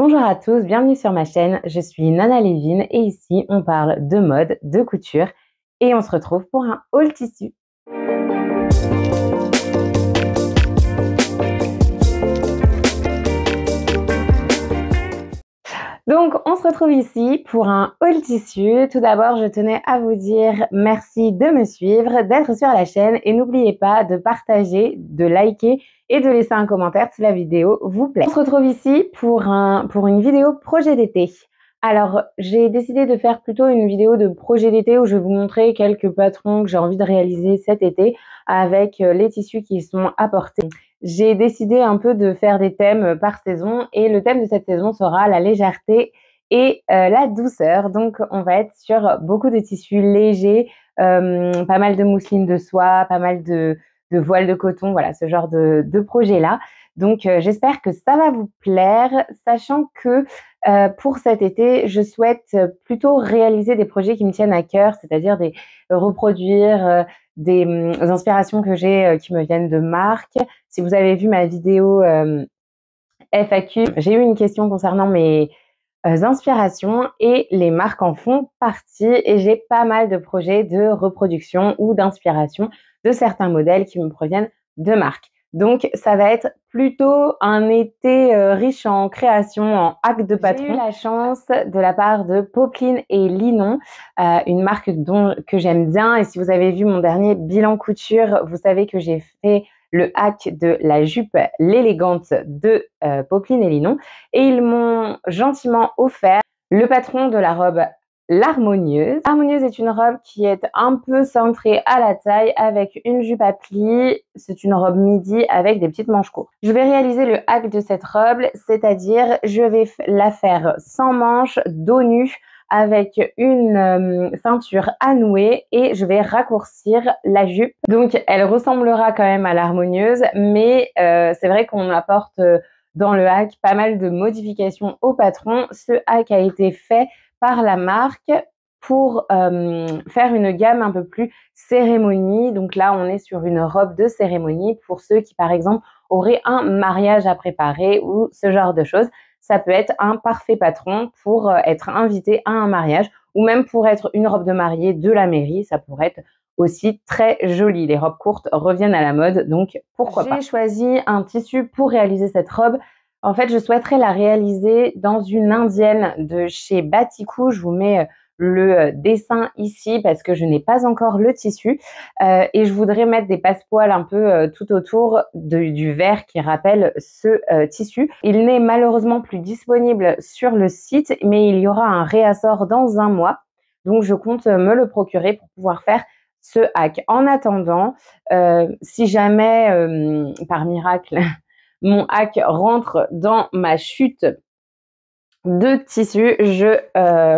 Bonjour à tous, bienvenue sur ma chaîne, je suis Nana Lévin et ici on parle de mode, de couture et on se retrouve pour un haul tissu. Donc on se retrouve ici pour un haul tissu. Tout d'abord je tenais à vous dire merci de me suivre, d'être sur la chaîne et n'oubliez pas de partager, de liker et de laisser un commentaire si la vidéo vous plaît. On se retrouve ici pour une vidéo projet d'été. Alors j'ai décidé de faire plutôt une vidéo de projet d'été où je vais vous montrer quelques patrons que j'ai envie de réaliser cet été avec les tissus qui sont apportés. J'ai décidé un peu de faire des thèmes par saison et le thème de cette saison sera la légèreté et la douceur. Donc on va être sur beaucoup de tissus légers, pas mal de mousseline de soie, pas mal de voile de coton, voilà ce genre de projet-là. Donc j'espère que ça va vous plaire, sachant que pour cet été, je souhaite plutôt réaliser des projets qui me tiennent à cœur, c'est-à-dire reproduire des inspirations que j'ai qui me viennent de marques. Si vous avez vu ma vidéo FAQ, j'ai eu une question concernant mes inspirations et les marques en font partie et j'ai pas mal de projets de reproduction ou d'inspiration de certains modèles qui me proviennent de marques. Donc ça va être plutôt un été riche en création, en hacks de patron. J'ai eu la chance de la part de Popeline et Linon, une marque que j'aime bien, et si vous avez vu mon dernier bilan couture, vous savez que j'ai fait le hack de la jupe l'élégante de Popeline et Linon, et ils m'ont gentiment offert le patron de la robe l'harmonieuse. L'harmonieuse est une robe qui est un peu centrée à la taille avec une jupe à plis. C'est une robe midi avec des petites manches courtes. Je vais réaliser le hack de cette robe, c'est-à-dire je vais la faire sans manches, dos nu, avec une ceinture à nouer et je vais raccourcir la jupe. Donc elle ressemblera quand même à l'harmonieuse, mais c'est vrai qu'on apporte dans le hack pas mal de modifications au patron. Ce hack a été fait par la marque pour faire une gamme un peu plus cérémonie. Donc là, on est sur une robe de cérémonie pour ceux qui, par exemple, auraient un mariage à préparer ou ce genre de choses. Ça peut être un parfait patron pour être invité à un mariage ou même pour être une robe de mariée de la mairie. Ça pourrait être aussi très joli. Les robes courtes reviennent à la mode, donc pourquoi pas. J'ai choisi un tissu pour réaliser cette robe. En fait, je souhaiterais la réaliser dans une indienne de chez Batikou. Je vous mets le dessin ici parce que je n'ai pas encore le tissu et je voudrais mettre des passepoils un peu tout autour du vert qui rappelle ce tissu. Il n'est malheureusement plus disponible sur le site, mais il y aura un réassort dans un mois. Donc, je compte me le procurer pour pouvoir faire ce hack. En attendant, si jamais, par miracle, mon hack rentre dans ma chute de tissu, je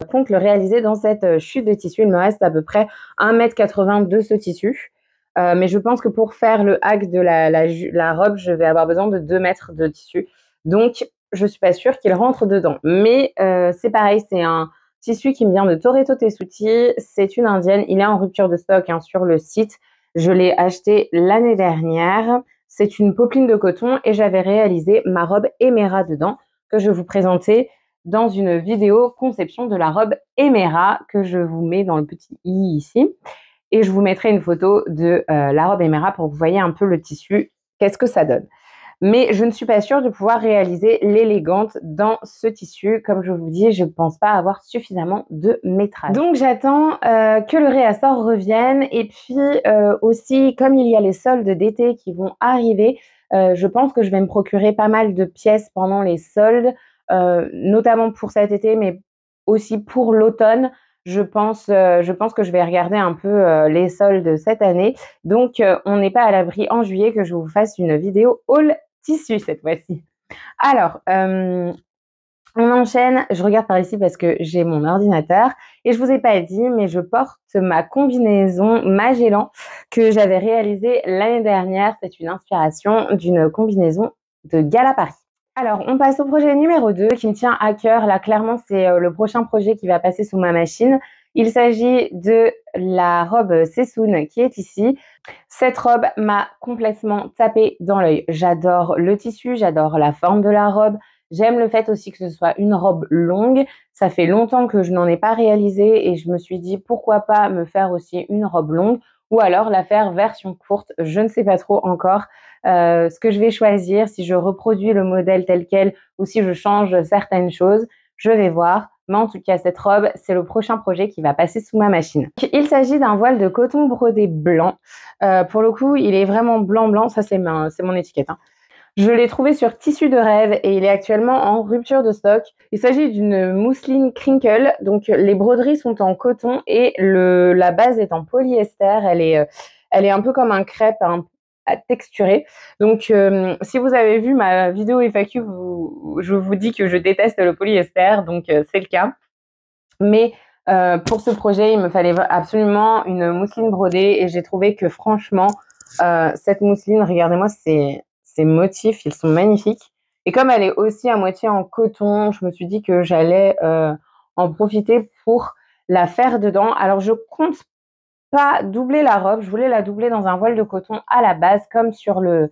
compte le réaliser dans cette chute de tissu. Il me reste à peu près 1,80 m de ce tissu. Mais je pense que pour faire le hack de la robe, je vais avoir besoin de 2 mètres de tissu. Donc, je suis pas sûre qu'il rentre dedans. Mais c'est pareil, c'est un tissu qui me vient de Toretto Tessuti. C'est une indienne. Il est en rupture de stock sur le site. Je l'ai acheté l'année dernière. C'est une popeline de coton et j'avais réalisé ma robe Emera dedans que je vais vous présenter dans une vidéo conception de la robe Emera que je vous mets dans le petit i ici. Et je vous mettrai une photo de la robe Emera pour que vous voyez un peu le tissu, qu'est-ce que ça donne. Mais je ne suis pas sûre de pouvoir réaliser l'élégante dans ce tissu. Comme je vous dis, je ne pense pas avoir suffisamment de métrage. Donc j'attends que le réassort revienne. Et puis aussi, comme il y a les soldes d'été qui vont arriver, je pense que je vais me procurer pas mal de pièces pendant les soldes, notamment pour cet été, mais aussi pour l'automne. Je pense que je vais regarder un peu les soldes cette année. Donc, on n'est pas à l'abri en juillet que je vous fasse une vidéo haul tissu cette fois-ci. Alors, on enchaîne. Je regarde par ici parce que j'ai mon ordinateur et je vous ai pas dit, mais je porte ma combinaison Magellan que j'avais réalisée l'année dernière. C'est une inspiration d'une combinaison de Gala Paris. Alors, on passe au projet numéro 2 qui me tient à cœur. Là, clairement, c'est le prochain projet qui va passer sous ma machine. Il s'agit de la robe Sessoun qui est ici. Cette robe m'a complètement tapé dans l'œil. J'adore le tissu, j'adore la forme de la robe, J'aime le fait aussi que ce soit une robe longue. Ça fait longtemps que je n'en ai pas réalisé et je me suis dit pourquoi pas me faire aussi une robe longue ou alors la faire version courte. Je ne sais pas trop encore ce que je vais choisir, si je reproduis le modèle tel quel ou si je change certaines choses. Je vais voir. Mais en tout cas, cette robe, c'est le prochain projet qui va passer sous ma machine. Il s'agit d'un voile de coton brodé blanc. Pour le coup, il est vraiment blanc. Ça, c'est mon étiquette, hein. Je l'ai trouvé sur Tissu de rêve et il est actuellement en rupture de stock. Il s'agit d'une mousseline crinkle. Donc, les broderies sont en coton et la base est en polyester. Elle est un peu comme un crêpe, texturé. Donc, si vous avez vu ma vidéo FAQ, je vous dis que je déteste le polyester, donc c'est le cas. Mais pour ce projet, il me fallait absolument une mousseline brodée et j'ai trouvé que franchement, cette mousseline, regardez-moi ces motifs, ils sont magnifiques. Et comme elle est aussi à moitié en coton, je me suis dit que j'allais en profiter pour la faire dedans. Alors, je compte pas doubler la robe, je voulais la doubler dans un voile de coton à la base, comme sur la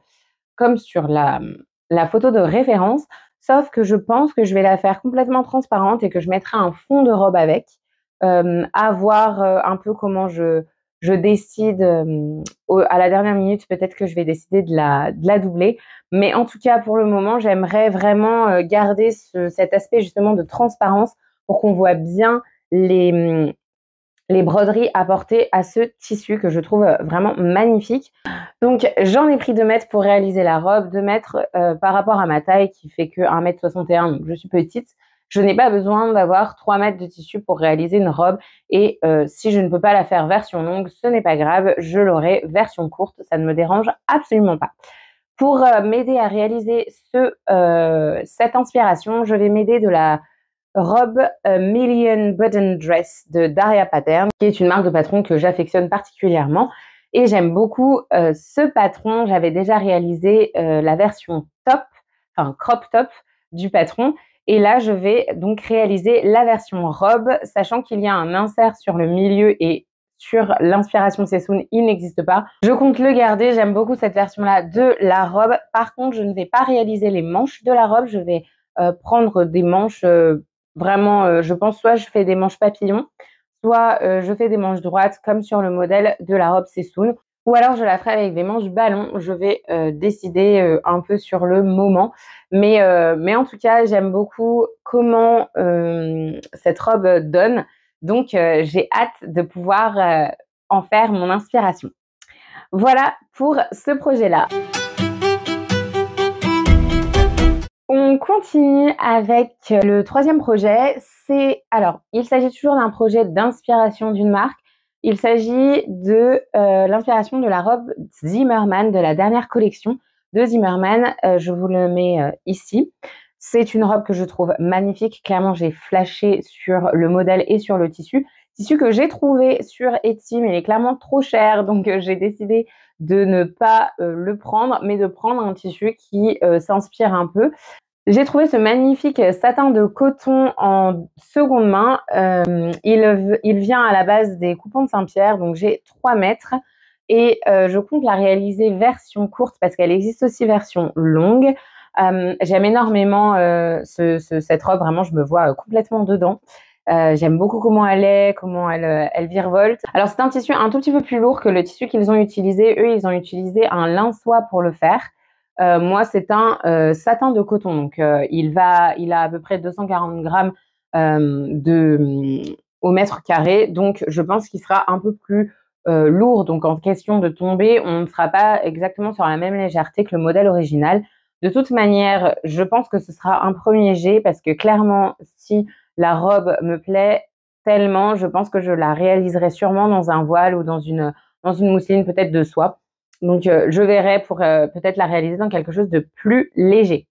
photo de référence, sauf que je pense que je vais la faire complètement transparente et que je mettrai un fond de robe avec, à voir un peu comment je décide à la dernière minute, peut-être que je vais décider de la doubler, mais en tout cas pour le moment, j'aimerais vraiment garder cet aspect justement de transparence pour qu'on voit bien les broderies apportées à ce tissu que je trouve vraiment magnifique. Donc, j'en ai pris 2 mètres pour réaliser la robe, 2 mètres par rapport à ma taille qui fait que 1,61 m, donc je suis petite. Je n'ai pas besoin d'avoir 3 mètres de tissu pour réaliser une robe et si je ne peux pas la faire version longue, ce n'est pas grave, je l'aurai version courte, ça ne me dérange absolument pas. Pour m'aider à réaliser cette inspiration, je vais m'aider de la robe Million Button Dress de Daria Pattern, qui est une marque de patron que j'affectionne particulièrement. Et j'aime beaucoup ce patron. J'avais déjà réalisé la version top, enfin crop top du patron. Et là, je vais donc réaliser la version robe, sachant qu'il y a un insert sur le milieu et sur l'inspiration Sessoun, il n'existe pas. Je compte le garder. J'aime beaucoup cette version-là de la robe. Par contre, je ne vais pas réaliser les manches de la robe. Je vais prendre des manches vraiment, je pense, soit je fais des manches papillons, soit je fais des manches droites comme sur le modèle de la robe Sessoun, ou alors je la ferai avec des manches ballon. Je vais décider un peu sur le moment. Mais en tout cas, j'aime beaucoup comment cette robe donne. Donc, j'ai hâte de pouvoir en faire mon inspiration. Voilà pour ce projet-là. On continue avec le 3e projet. Alors, il s'agit toujours d'un projet d'inspiration d'une marque. Il s'agit de l'inspiration de la robe Zimmermann de la dernière collection de Zimmermann. Je vous le mets ici. C'est une robe que je trouve magnifique. Clairement, j'ai flashé sur le modèle et sur le tissu. Tissu que j'ai trouvé sur Etsy, mais il est clairement trop cher. Donc, j'ai décidé de ne pas le prendre, mais de prendre un tissu qui s'inspire un peu. J'ai trouvé ce magnifique satin de coton en seconde main. Il vient à la base des coupons de Saint-Pierre, donc j'ai 3 mètres. Et je compte la réaliser version courte parce qu'elle existe aussi version longue. J'aime énormément cette robe, vraiment je me vois complètement dedans. J'aime beaucoup comment elle est, comment elle virevolte. Alors c'est un tissu un tout petit peu plus lourd que le tissu qu'ils ont utilisé. Eux, ils ont utilisé un lin soie pour le faire. Moi, c'est un satin de coton. Donc, il a à peu près 240 grammes au mètre carré. Donc, je pense qu'il sera un peu plus lourd. Donc, en question de tomber, on ne sera pas exactement sur la même légèreté que le modèle original. De toute manière, je pense que ce sera un premier jet parce que clairement, si la robe me plaît tellement, je pense que je la réaliserai sûrement dans un voile ou dans une mousseline peut-être de soie. Donc, je verrai pour peut-être la réaliser dans quelque chose de plus léger.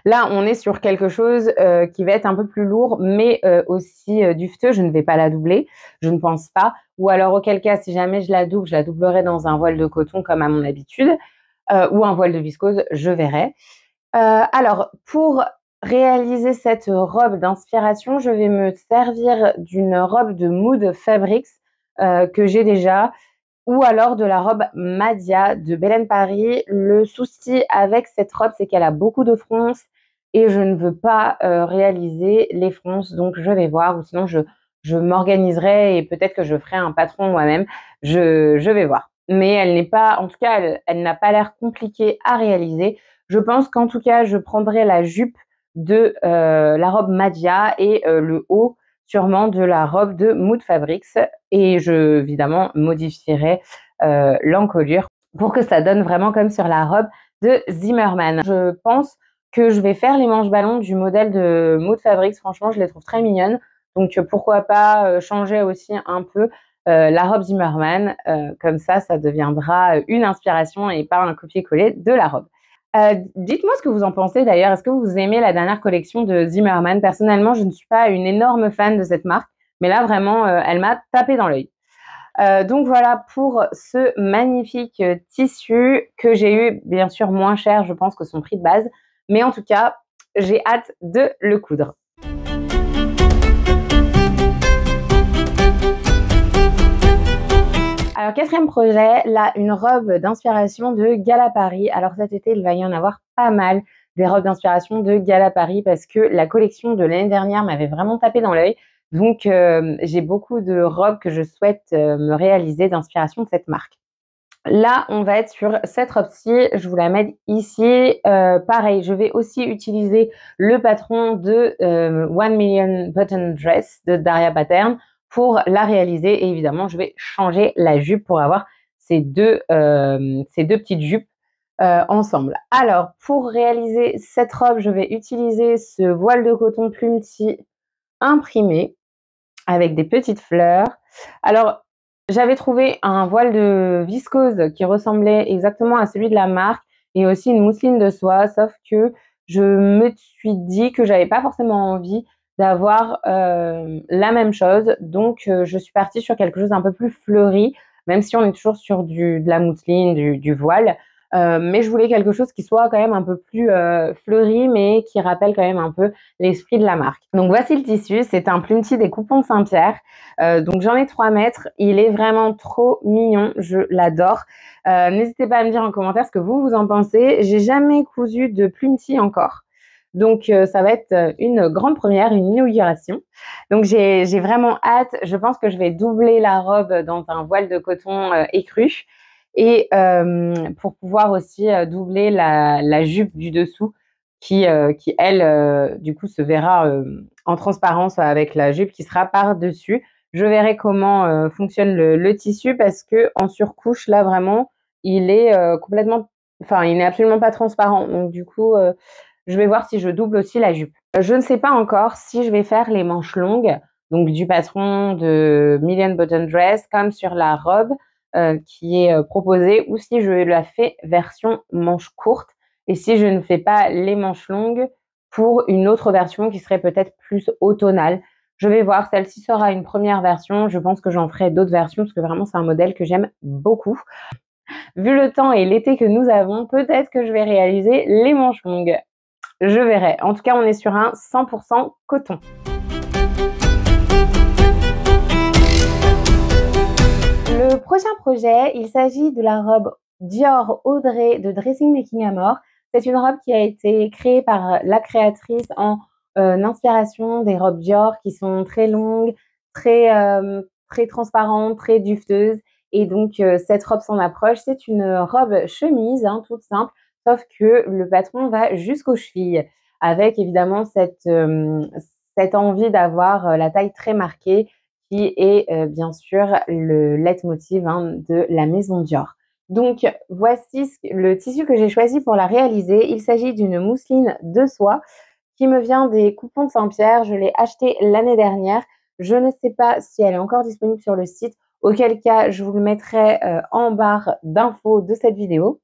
Là, on est sur quelque chose qui va être un peu plus lourd, mais aussi duveteux. Je ne vais pas la doubler, je ne pense pas. Ou alors, auquel cas, si jamais je la doublerai dans un voile de coton comme à mon habitude, ou un voile de viscose, je verrai. Alors, pour réaliser cette robe d'inspiration, je vais me servir d'une robe de Mood Fabrics que j'ai déjà, ou alors de la robe Madia de Belen Paris. Le souci avec cette robe, c'est qu'elle a beaucoup de fronces et je ne veux pas réaliser les fronces, donc je vais voir, ou sinon je m'organiserai et peut-être que je ferai un patron moi-même, je vais voir. Mais elle n'est pas, en tout cas, elle n'a pas l'air compliquée à réaliser. Je pense qu'en tout cas, je prendrai la jupe de la robe Madia et le haut sûrement de la robe de Mood Fabrics, et je évidemment modifierai l'encolure pour que ça donne vraiment comme sur la robe de Zimmermann. Je pense que je vais faire les manches ballons du modèle de Mood Fabrics. Franchement, je les trouve très mignonnes. Donc, pourquoi pas changer aussi un peu la robe Zimmermann. Comme ça deviendra une inspiration et pas un copier-coller de la robe. Dites-moi ce que vous en pensez d'ailleurs. Est-ce que vous aimez la dernière collection de Zimmermann? Personnellement, je ne suis pas une énorme fan de cette marque, mais là, vraiment, elle m'a tapé dans l'œil. Donc voilà pour ce magnifique tissu que j'ai eu, bien sûr moins cher, je pense, que son prix de base. Mais en tout cas, j'ai hâte de le coudre. Alors, quatrième projet, là, une robe d'inspiration de Gala Paris. Alors cet été, il va y en avoir pas mal des robes d'inspiration de Gala Paris parce que la collection de l'année dernière m'avait vraiment tapé dans l'œil. Donc, j'ai beaucoup de robes que je souhaite me réaliser d'inspiration de cette marque. Là, on va être sur cette robe-ci. Je vous la mets ici. Pareil, je vais aussi utiliser le patron de One Million Button Dress de Daria Pattern pour la réaliser. Et évidemment, je vais changer la jupe pour avoir ces deux petites jupes ensemble. Alors, pour réaliser cette robe, je vais utiliser ce voile de coton plumetis imprimé avec des petites fleurs. Alors, j'avais trouvé un voile de viscose qui ressemblait exactement à celui de la marque et aussi une mousseline de soie, sauf que je me suis dit que j'avais pas forcément envie d'avoir la même chose. Donc, je suis partie sur quelque chose d'un peu plus fleuri, même si on est toujours sur de la mousseline, du voile. Mais je voulais quelque chose qui soit quand même un peu plus fleuri, mais qui rappelle quand même un peu l'esprit de la marque. Donc voici le tissu, c'est un plumetis des Coupons de Saint-Pierre. Donc j'en ai 3 mètres, il est vraiment trop mignon, je l'adore. N'hésitez pas à me dire en commentaire ce que vous en pensez. J'ai jamais cousu de plumetis encore. Donc ça va être une grande première, une inauguration. Donc j'ai vraiment hâte. Je pense que je vais doubler la robe dans un voile de coton écru. Et pour pouvoir aussi doubler la jupe du dessous qui elle, du coup, se verra en transparence avec la jupe qui sera par-dessus. Je verrai comment fonctionne le tissu parce que en surcouche, là, vraiment, il est complètement... Enfin, il n'est absolument pas transparent. Donc, du coup, je vais voir si je double aussi la jupe. Je ne sais pas encore si je vais faire les manches longues, donc du patron de Million Button Dress, comme sur la robe. Qui est proposée, ou si je la fais version manche courte et si je ne fais pas les manches longues pour une autre version qui serait peut-être plus automnale. Je vais voir, celle-ci sera une première version. Je pense que j'en ferai d'autres versions parce que vraiment c'est un modèle que j'aime beaucoup. Vu le temps et l'été que nous avons, peut-être que je vais réaliser les manches longues. Je verrai. En tout cas, on est sur un 100% coton. Le prochain projet, il s'agit de la robe Dior Audrey de Dressing Making Amor. C'est une robe qui a été créée par la créatrice en inspiration des robes Dior qui sont très longues, très transparentes, très dufteuses. Et donc, cette robe s'en approche. C'est une robe chemise, hein, toute simple, sauf que le patron va jusqu'aux chevilles, avec évidemment cette envie d'avoir la taille très marquée, qui est bien sûr le leitmotiv de la maison Dior. Donc voici le tissu que j'ai choisi pour la réaliser. Il s'agit d'une mousseline de soie qui me vient des Coupons de Saint-Pierre. Je l'ai achetée l'année dernière. Je ne sais pas si elle est encore disponible sur le site, auquel cas je vous le mettrai en barre d'infos de cette vidéo.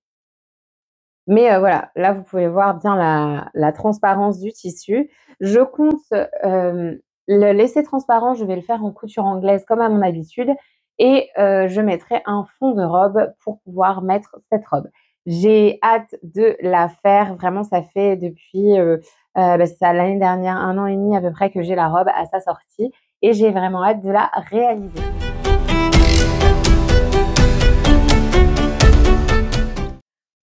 Mais voilà, là vous pouvez voir bien la transparence du tissu. Je compte le laisser transparent, je vais le faire en couture anglaise comme à mon habitude et je mettrai un fond de robe pour pouvoir mettre cette robe. J'ai hâte de la faire, vraiment ça fait depuis ça, l'année dernière, 1 an et demi à peu près que j'ai la robe à sa sortie et j'ai vraiment hâte de la réaliser.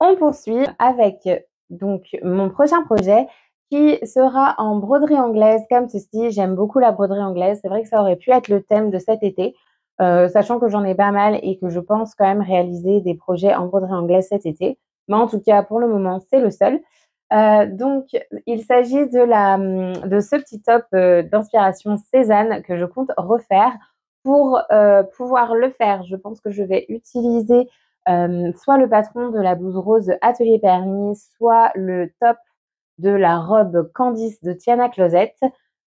On poursuit avec donc mon prochain projet qui sera en broderie anglaise comme ceci. J'aime beaucoup la broderie anglaise. C'est vrai que ça aurait pu être le thème de cet été, sachant que j'en ai pas mal et que je pense quand même réaliser des projets en broderie anglaise cet été. Mais en tout cas, pour le moment, c'est le seul. Donc, il s'agit de ce petit top d'inspiration Cézanne que je compte refaire. Pour pouvoir le faire, je pense que je vais utiliser soit le patron de la blouse rose Atelier Permis, soit le top de la robe Candice de Tiana Closet.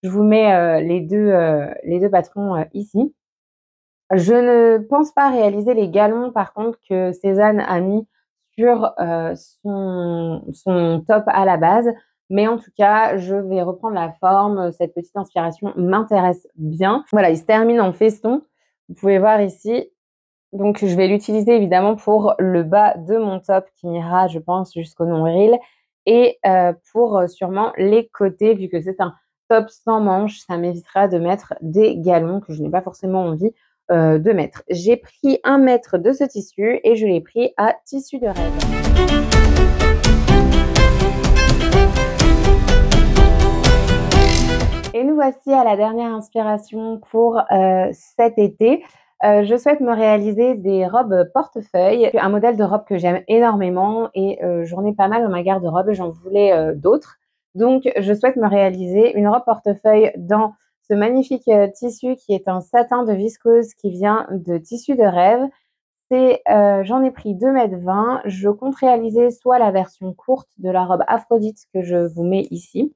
Je vous mets les deux patrons ici. Je ne pense pas réaliser les galons, par contre, que Cézanne a mis sur son top à la base. Mais en tout cas, je vais reprendre la forme. Cette petite inspiration m'intéresse bien. Voilà, il se termine en feston. Vous pouvez voir ici. Donc, je vais l'utiliser évidemment pour le bas de mon top qui ira, je pense, jusqu'au nombril. Et pour sûrement les côtés, vu que c'est un top sans manches, ça m'évitera de mettre des galons que je n'ai pas forcément envie de mettre. J'ai pris 1 mètre de ce tissu et je l'ai pris à tissu de rêve. Et nous voici à la dernière inspiration pour cet été. Je souhaite me réaliser des robes portefeuille, un modèle de robe que j'aime énormément et j'en ai pas mal dans ma garde-robe, j'en voulais d'autres. Donc je souhaite me réaliser une robe portefeuille dans ce magnifique tissu qui est un satin de viscose qui vient de Tissu de rêve. J'en ai pris 2,20 m. Je compte réaliser soit la version courte de la robe Aphrodite que je vous mets ici,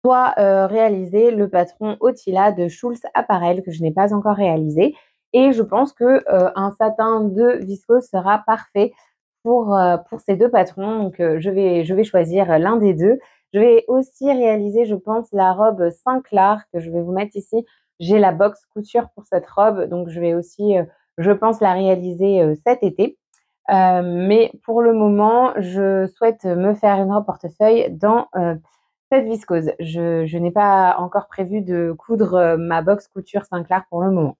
soit réaliser le patron Otila de Schulz Apparel que je n'ai pas encore réalisé. Et je pense que un satin de viscose sera parfait pour ces deux patrons. Donc je vais choisir l'un des deux. Je vais aussi réaliser, je pense, la robe Saint-Clar que je vais vous mettre ici. J'ai la box couture pour cette robe, donc je vais aussi, je pense, la réaliser cet été. Mais pour le moment, je souhaite me faire une robe portefeuille dans cette viscose. Je n'ai pas encore prévu de coudre ma box couture Saint-Clar pour le moment.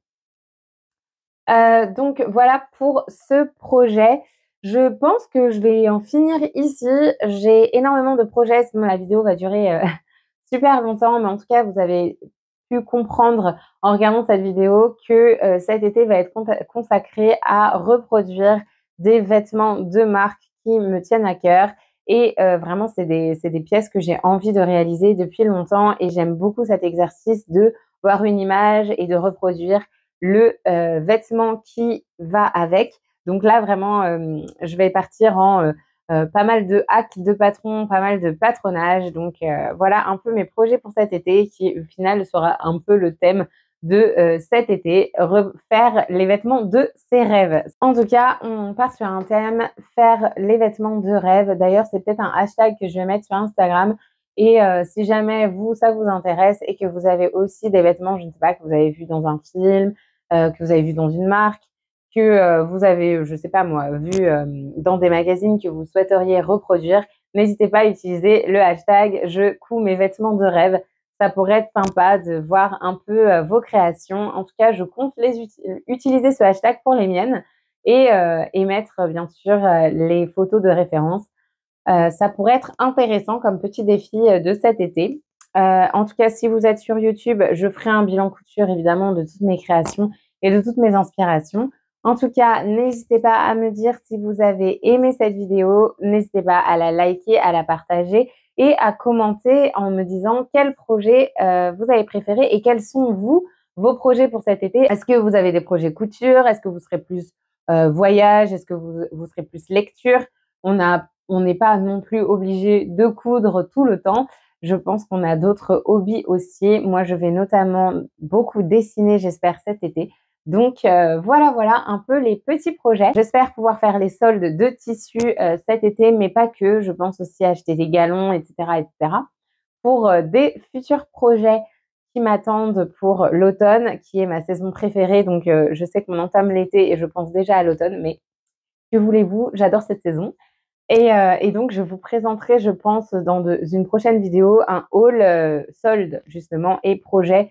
Donc voilà pour ce projet. Je pense que je vais en finir ici. J'ai énormément de projets, sinon la vidéo va durer super longtemps, mais en tout cas, vous avez pu comprendre en regardant cette vidéo que cet été va être consacré à reproduire des vêtements de marque qui me tiennent à cœur. Et vraiment, c'est des pièces que j'ai envie de réaliser depuis longtemps et j'aime beaucoup cet exercice de voir une image et de reproduire le vêtement qui va avec. Donc là, vraiment, je vais partir en pas mal de hacks de patrons, pas mal de patronage. Donc voilà un peu mes projets pour cet été qui au final sera un peu le thème de cet été, refaire les vêtements de ses rêves. En tout cas, on part sur un thème, faire les vêtements de rêve. D'ailleurs, c'est peut-être un hashtag que je vais mettre sur Instagram. Et si jamais ça vous intéresse et que vous avez aussi des vêtements, je ne sais pas, que vous avez vu dans un film, que vous avez vu dans une marque, que vous avez, je ne sais pas moi, vu dans des magazines que vous souhaiteriez reproduire, n'hésitez pas à utiliser le hashtag « Je couds mes vêtements de rêve ». Ça pourrait être sympa de voir un peu vos créations. En tout cas, je compte utiliser ce hashtag pour les miennes et mettre bien sûr les photos de référence. Ça pourrait être intéressant comme petit défi de cet été. En tout cas, si vous êtes sur YouTube, je ferai un bilan couture évidemment de toutes mes créations et de toutes mes inspirations. En tout cas, n'hésitez pas à me dire si vous avez aimé cette vidéo. N'hésitez pas à la liker, à la partager et à commenter en me disant quel projet vous avez préféré et quels sont vos projets pour cet été. Est-ce que vous avez des projets couture? Est-ce que vous serez plus voyage? Est-ce que vous serez plus lecture? On n'est pas non plus obligé de coudre tout le temps. Je pense qu'on a d'autres hobbies aussi. Moi, je vais notamment beaucoup dessiner, j'espère, cet été. Donc voilà un peu les petits projets. J'espère pouvoir faire les soldes de tissus cet été, mais pas que. Je pense aussi acheter des galons, etc. pour des futurs projets qui m'attendent pour l'automne, qui est ma saison préférée. Donc je sais qu'on entame l'été et je pense déjà à l'automne, mais que voulez-vous, j'adore cette saison. Et donc, je vous présenterai, je pense, dans une prochaine vidéo, un haul soldes, justement, et projet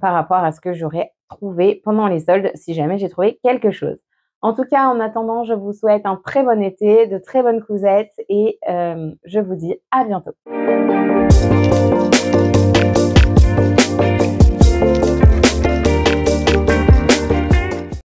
par rapport à ce que j'aurais trouvé pendant les soldes, si jamais j'ai trouvé quelque chose. En tout cas, en attendant, je vous souhaite un très bon été, de très bonnes cousettes et je vous dis à bientôt.